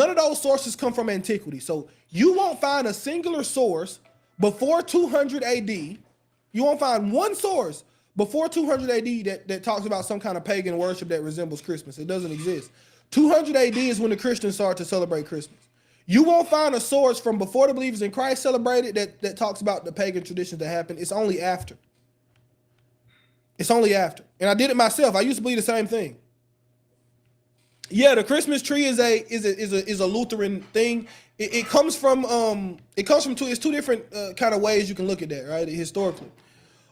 None of those sources come from antiquity. So you won't find a singular source before 200 AD. You won't find one source before 200 AD that talks about some kind of pagan worship that resembles Christmas. It doesn't exist. 200 AD is when the Christians start to celebrate Christmas. You won't find a source from before the believers in Christ celebrated that talks about the pagan traditions that happened. It's only after. It's only after. And I did it myself. I used to believe the same thing. Yeah, the Christmas tree is a Lutheran thing. It comes from two different kind of ways you can look at that, right? Historically.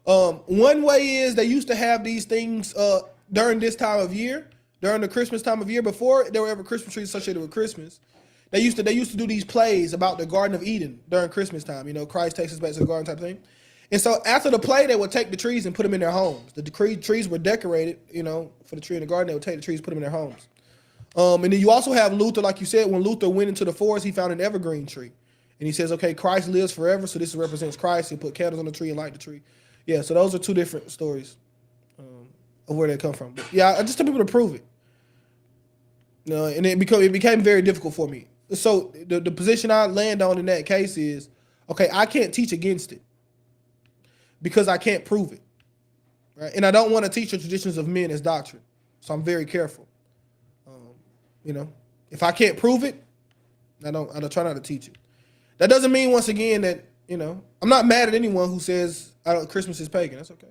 One way is they used to have these things during this time of year, during the Christmas time of year, before there were ever Christmas trees associated with Christmas. They used to do these plays about the Garden of Eden during Christmas time. You know, Christ takes us back to the garden type thing. And so after the play, they would take the trees and put them in their homes. The trees were decorated, you know, for the tree in the garden. They would take the trees, put them in their homes. And then you also have Luther, like you said, when Luther went into the forest, he found an evergreen tree. And he says, okay, Christ lives forever, so this represents Christ. He put candles on the tree and light the tree. Yeah, so those are two different stories of where they come from. But yeah, I just tell people to prove it. You know, and it became very difficult for me. So the position I land on in that case is, okay, I can't teach against it because I can't prove it. Right? And I don't want to teach the traditions of men as doctrine. So I'm very careful. You know, if I can't prove it, I don't try not to teach it. That doesn't mean, once again, that, you know, I'm not mad at anyone who says Christmas is pagan. That's okay.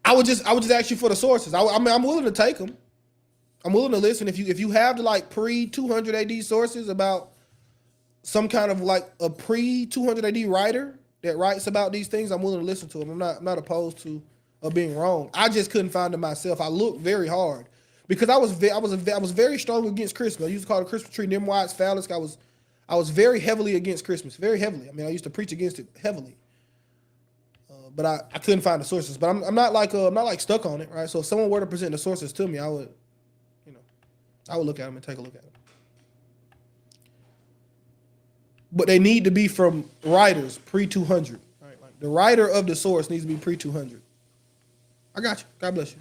I would just ask you for the sources. I mean, I'm willing to take them. I'm willing to listen. If you have the like pre-200 AD sources about some kind of like a pre-200 AD writer that writes about these things, I'm willing to listen to them. I'm not opposed to being wrong. I just couldn't find them myself. I looked very hard because I was very strong against Christmas. I used to call the Christmas tree Nimrod's phallus. I was very heavily against Christmas, very heavily. I mean, I used to preach against it heavily. But I couldn't find the sources. But I'm not like stuck on it, right? So if someone were to present the sources to me, I would look at them and take a look at them. But they need to be from writers pre-200. Right? Like the writer of the source needs to be pre-200. I got you. God bless you.